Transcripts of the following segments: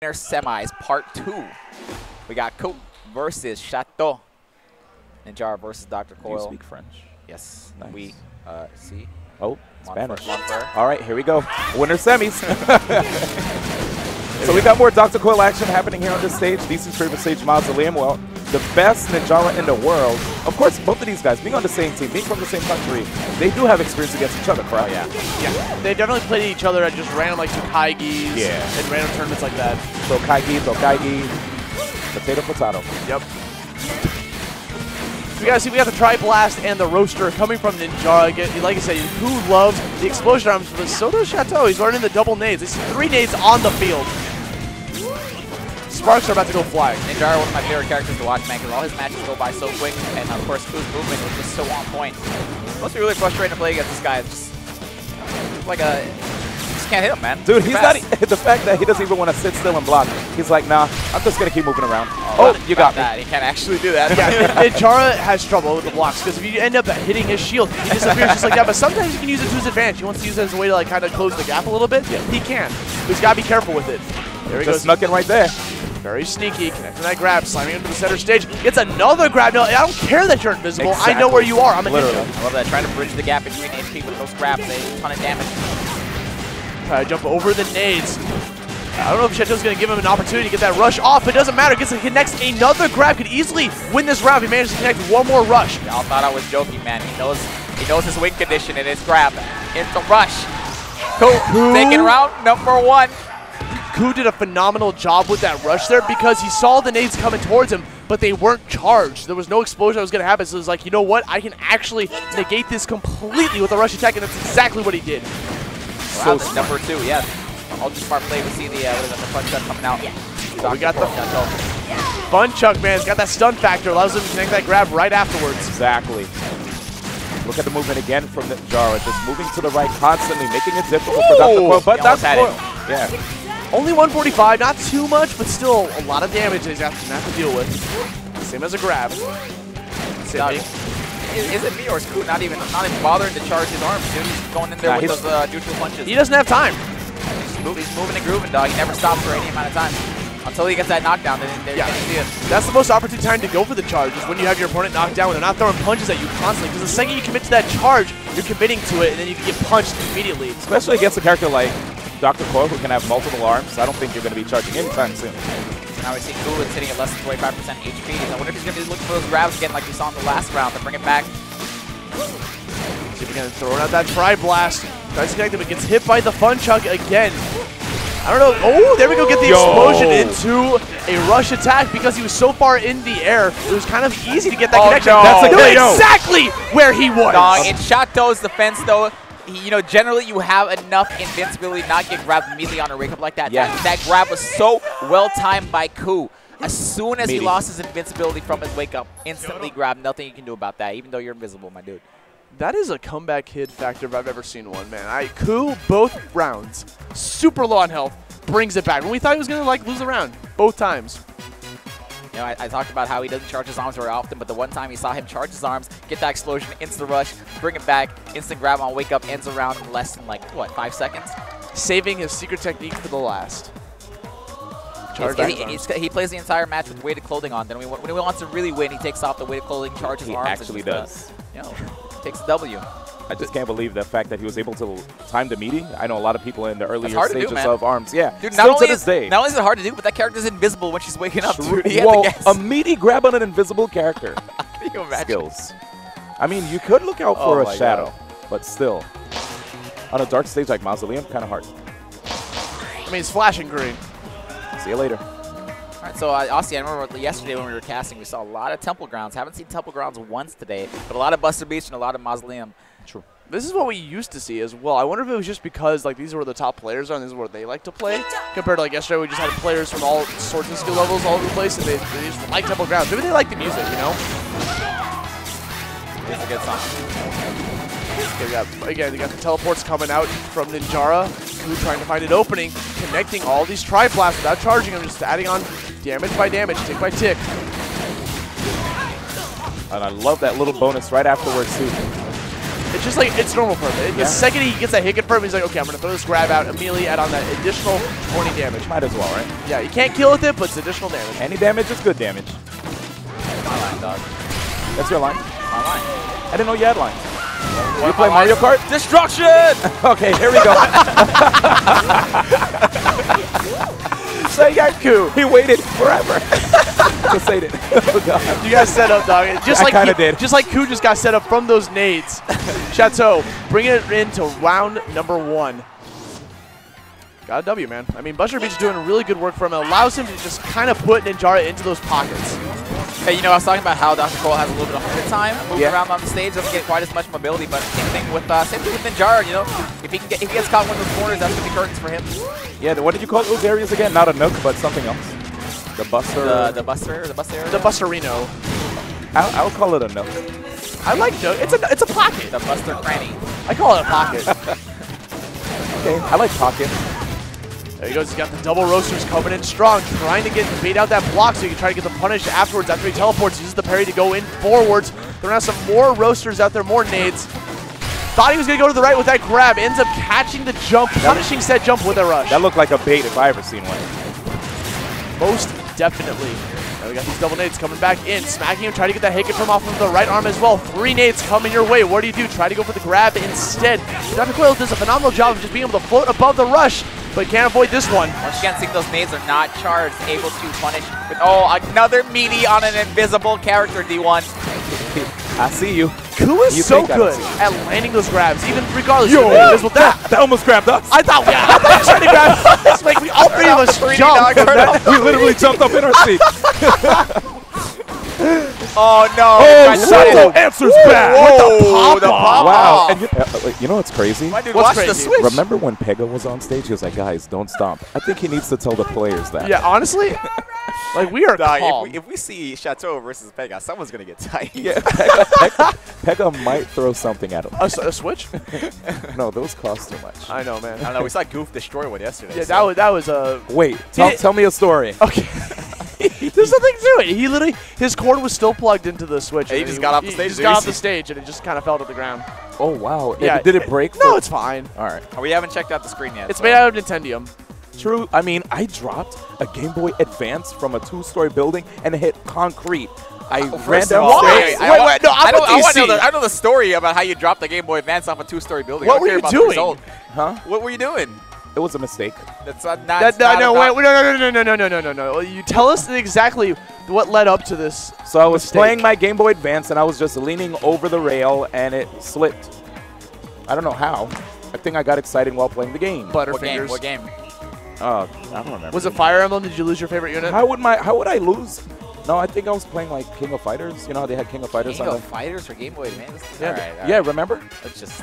Winner semis part 2. We got Coyle versus Chateau. Ninjara versus Dr. Coyle. Do you speak French? Yes. Nice. We see. Oh, Spanish. Monfer. All right, here we go. Winner semis. So we got more Dr. Coyle action happening here on this stage. DC's favorite stage, Mausoleum. Well, the best Ninjara in the world. Of course, both of these guys being on the same team, being from the same country, they do have experience against each other, correct? Yeah, they definitely played each other at just random like Tokaigis and random tournaments like that. Tokaigi, potato. Yep. So we got the Tri-Blast and the Roaster coming from Ninjara. Like I said, who loves the explosion arms, but so does Chateau. He's learning the double nades. They see 3 nades on the field. Sparks are about to go flying. Ninjara, one of my favorite characters to watch, man, because all his matches go by so quick, and of course, Ku's movement is just so on point. It must be really frustrating to play against this guy. It's just like a, just can't hit him, man. Dude, he's not, the fact that he doesn't even want to sit still and block. He's like, nah, I'm just going to keep moving around. Oh, you got that. me. He can't actually do that. Yeah, Ninjara has trouble with the blocks, because if you end up hitting his shield, he disappears just like that. But sometimes you can use it to his advantage. He wants to use it as a way to like kind of close the gap a little bit. Yeah. He can. But he's got to be careful with it. There he goes. Snuck in right there. Very sneaky, connecting that grab, slamming into the center stage. Gets another grab. No, I don't care that you're invisible. Exactly. I know where you are. I'm a Literally. ninja. I love that. Trying to bridge the gap between HP with those grabs. They a ton of damage. Try to jump over the nades. I don't know if Chateau's going to give him an opportunity to get that rush off. It doesn't matter. Connects another grab. Could easily win this round if he manages to connect one more rush. Y'all thought I was joking, man. He knows his wing condition and his grab. It's a rush. Coyle taking round number 1. Ku did a phenomenal job with that rush there because he saw the nades coming towards him, but they weren't charged. There was no explosion that was going to happen, so it was like, you know what? I can actually negate this completely with a rush attack, and that's exactly what he did. Wow, so number 2, yeah. Ultra smart play. We see the front shot coming out. So we got the Fun Chuck, man. He's got that stun factor, allows him to connect that grab right afterwards. Exactly. Look at the movement again from Ninjara, just moving to the right constantly, making it difficult for Dr. Coyle. But Dr. Coyle, yeah. Only 145, not too much, but still a lot of damage that he's going to have to deal with. Same as a grab. Is it me or is Ku not even bothering to charge his arms, dude? He's going in there with those neutral punches. He doesn't have time. He's moving and grooving, dog. He never stops for any amount of time. Until he gets that knockdown, then you see it. That's the most opportune time to go for the charge, is when you have your opponent knocked down, when they're not throwing punches at you constantly. Because the second you commit to that charge, you're committing to it, and then you can get punched immediately. Especially against a character like Dr. Coyle, who can have multiple arms. I don't think you're going to be charging anytime soon. Now we see Coyle is hitting at less than 25% HP. I wonder if he's going to be looking for those grabs again like we saw in the last round to bring it back. See if he can throw out that Tri-Blast. Tries to connect him, but gets hit by the Fun Chuck again. I don't know. Oh, there we go. Get the explosion into a rush attack because he was so far in the air. It was kind of easy to get that connection. No. That's exactly where he was. Dog, in Chateau's defense, though, generally you have enough invincibility not get grabbed immediately on a wake up like that. Yeah. That grab was so well timed by Ku. As soon as he lost his invincibility from his wake up, instantly grabbed. Nothing you can do about that, even though you're invisible, my dude. That is a comeback kid factor if I've ever seen one, man. Ku, both rounds, super low on health, brings it back. When we thought he was going to lose the round, both times. You know, I talked about how he doesn't charge his arms very often, but the one time he saw him charge his arms, get that explosion, instant rush, bring it back, instant grab on wake up, ends around in less than, like, what, 5 seconds? Saving his secret technique for the last. He plays the entire match with weighted clothing on. Then when he wants to really win, he takes off the weighted clothing, charges his arms. He actually does. You know, takes a W. I just can't believe the fact that he was able to time the meeting. I know a lot of people in the earlier stages of ARMS. Yeah, dude, still to this day. Not only is it hard to do, but that character's invisible when she's waking up. Dude, a meaty grab on an invisible character. Skills. I mean, you could look out for a shadow, but still. On a dark stage like Mausoleum, kind of hard. I mean, it's flashing green. See you later. All right, so Aussie, I remember yesterday when we were casting, we saw a lot of Temple Grounds. Haven't seen Temple Grounds once today, but a lot of Buster Beach and a lot of Mausoleum. True. This is what we used to see as well. I wonder if it was just because these are where the top players are and this is where they like to play, compared to yesterday we just had players from all sorts of skill levels all over the place and they just like Temple Grounds. Maybe they like the music, you know? It's a good song. Okay, you got the teleports coming out from Ninjara. Ku trying to find an opening, connecting all these Tri-Blasts without charging them, just adding on damage by damage, tick by tick. And I love that little bonus right afterwards too. It's just like, it's normal for him. The second he gets that hit confirm, he's like, okay, I'm going to throw this grab out, immediately add on that additional 20 damage. Might as well, right? Yeah, you can't kill with it, but it's additional damage. Any damage is good damage. My line, dog. That's your line? My line. I didn't know you had lines. You play Mario Kart? Destruction! Okay, here we go. So Yaku, he waited forever to say it. Oh, God. You guys set up, dog. Just like kind of did. Just like Ku just got set up from those nades. Chateau bringing it into round number 1. Got a W, man. I mean, Buster Beach doing really good work for him. It allows him to just kind of put Ninjara into those pockets. Hey, you know, I was talking about how Dr. Coyle has a little bit of hard time moving around on the stage, doesn't get quite as much mobility, but same thing with Ninjara, you know, if he gets caught in one of those corners, that's going to be curtains for him. Yeah, what did you call those areas again? Not a nook, but something else. The Buster. The Buster. The Busterino. I'll call it a nook. I like nook. It's a pocket. The Buster Cranny. I call it a pocket. Okay, I like pocket. There he goes. He's got the double roasters coming in strong, trying to bait out that block so he can try to get the punish afterwards after he teleports. Uses the parry to go in forwards. Throwing out some more roasters out there, more nades. Thought he was going to go to the right with that grab. Ends up catching the jump, punishing said jump with a rush. That looked like a bait if I ever seen one. Most definitely. Now we got these double nades coming back in, smacking him, trying to get that hit from off of the right arm as well. 3 nades coming your way. What do? Try to go for the grab instead. Dr. Coyle does a phenomenal job of just being able to float above the rush, but can't avoid this one. Once again, seeing those nades are not charged, able to punish with, another meaty on an invisible character, D1. I see you. Ku is so good at landing those grabs, even regardless of the invisible. That almost grabbed us. I thought you were trying to grab us. Like, all 3 of us jumped. We literally jumped up in our seat. Oh, no. Oh, Shato answers back. Whoa, the pop-off. Wow. And you know what's crazy? My dude, watch the switch. Remember when Pega was on stage? He was like, guys, don't stomp. I think he needs to tell the players that. Yeah, honestly, like, we are calm. If we see Chateau versus Pega, someone's going to get tight. Yeah, Pega might throw something at him. A switch? No, those cost too much. I know, man. I don't know. We saw Goof destroy one yesterday. Yeah, so. that was a... Wait, tell me a story. Okay. There's nothing to it. He literally, his cord was still plugged into the switch. He just got off the stage. He just got off the stage, and it just kind of fell to the ground. Oh, wow. Yeah, did it break? No, it's fine. All right. We haven't checked out the screen yet. It's made out of Nintendium. True. I mean, I dropped a Game Boy Advance from a 2-story building and it hit concrete. I ran down Wait, no, I know the story about how you dropped the Game Boy Advance off a 2-story building. What were you doing? Huh? What were you doing? It was a mistake. That's no. You tell us exactly what led up to this. So I was playing my Game Boy Advance and I was just leaning over the rail and it slipped. I don't know how. I think I got excited while playing the game. Butterfingers. What game? I don't remember. Was it Fire Emblem? Did you lose your favorite unit? How would I lose? No, I think I was playing like King of Fighters. You know how they had King of Fighters on King of Fighters for Game Boy Advance? Yeah, all right. Yeah, remember? Let's just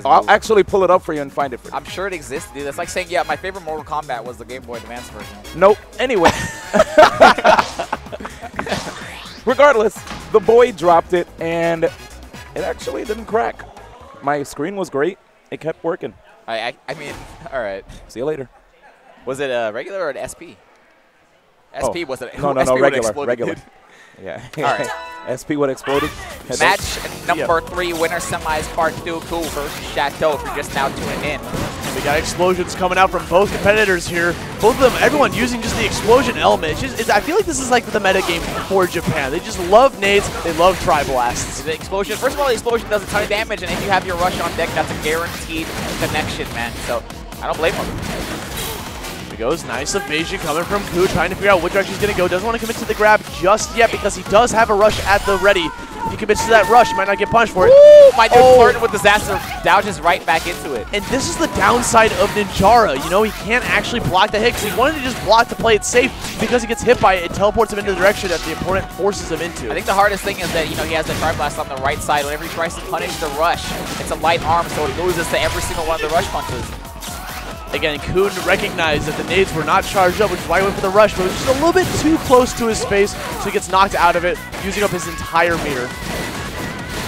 I'll actually pull it up for you and find it for you. I'm sure it exists, dude. That's like saying, yeah, my favorite Mortal Kombat was the Game Boy Advance version. Nope. Anyway. Regardless, the boy dropped it, and it actually didn't crack. My screen was great. It kept working. I mean, all right. See you later. Was it a regular or an SP? SP was it? No, regular. Yeah. All right. SP would exploded. Match number 3, winner semis part 2, Ku versus Chateau. If you're just now tuning in. We got explosions coming out from both competitors here. Both of them, everyone using just the explosion element. I feel like this is like the meta game for Japan. They just love nades. They love tri-blasts. The explosion. First of all, the explosion does a ton of damage, and if you have your rush on deck, that's a guaranteed connection, man. So I don't blame him. Goes nice evasion coming from Ku, trying to figure out which direction he's going to go. Doesn't want to commit to the grab just yet because he does have a rush at the ready. If he commits to that rush, he might not get punished for it. Ooh, my dude flirting with disaster, dodges right back into it. And this is the downside of Ninjara. You know, he can't actually block the hit because he wanted to just block to play it safe. Because he gets hit by it, it teleports him into the direction that the opponent forces him into. I think the hardest thing is that, you know, he has the Tri-Blast on the right side. Whenever he tries to punish the rush, it's a light arm, so it loses to every single one of the rush punches. Again, Ku recognized that the nades were not charged up, which is why he went for the rush, but it was just a little bit too close to his face, so he gets knocked out of it, using up his entire meter.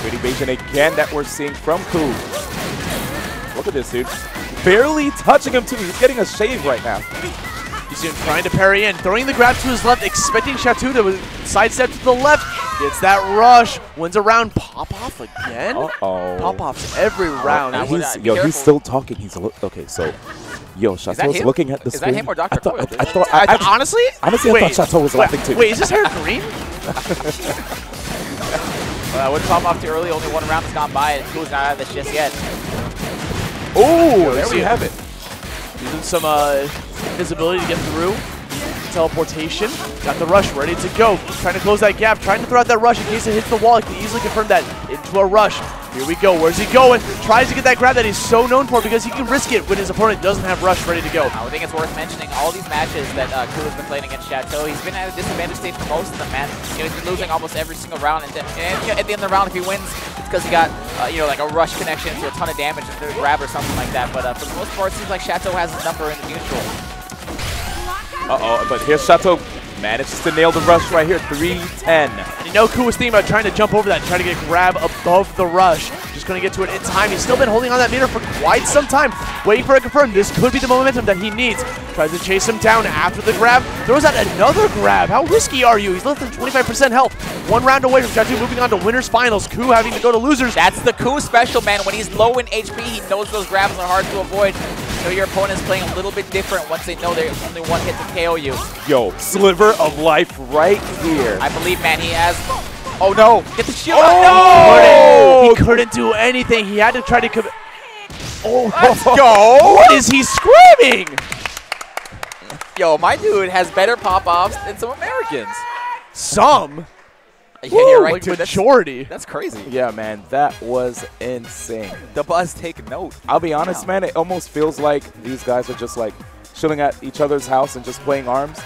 Good evasion again that we're seeing from Ku. Look at this, dude. Barely touching him, too. He's getting a shave right now. You see him trying to parry in, throwing the grab to his left, expecting Shatu to sidestep to the left. Gets that rush, wins a round. Pop-off again? Pop-offs every round. He's still talking. Okay, so... Yo, Shato's looking at the screen. Is that him or Dr. Coyle? Honestly, I thought Shato was laughing too. Wait, is his hair green? I wouldn't pop off too early. Only one round has gone by, and Cool's not out of this just yet. Oh, there we have it. Using some visibility to get through. Teleportation. Got the rush ready to go. Trying to close that gap. Trying to throw out that rush in case it hits the wall. He can easily confirm that into a rush. Here we go. Where's he going? Tries to get that grab that he's so known for because he can risk it when his opponent doesn't have rush ready to go. I think it's worth mentioning all these matches that Cool has been playing against Chateau. He's been at a disadvantage state for most of them, man. He's been losing almost every single round, and at the end of the round, if he wins, it's because he got like a rush connection to a ton of damage and a grab or something like that. But for the most part, it seems like Chateau has his number in the neutral. But here's Shato. Manages to nail the rush right here, 3-10. And you know Ku was thinking about trying to jump over that and try to get a grab above the rush. Just going to get to it in time. He's still been holding on that meter for quite some time, waiting for a confirm. This could be the momentum that he needs. Tries to chase him down after the grab. Throws out another grab. How risky are you? He's less than 25% health. One round away from Shatu moving on to winners finals. Ku having to go to losers. That's the Ku special, man. When he's low in HP, he knows those grabs are hard to avoid. You know your opponent's playing a little bit different once they know there's only one hit to KO you. Yo, sliver of life right here. I believe, man, he has... Oh, no. Get the shield. Oh, no! He couldn't do anything. He had to try to... Let's go. What is he screaming? Yo, my dude has better pop-offs than some Americans. Some? Yeah, you're right, like too. majority. That's crazy. Yeah, man, that was insane. The Buzz take note. I'll be honest, man, it almost feels like these guys are just like chilling at each other's house and just playing ARMS.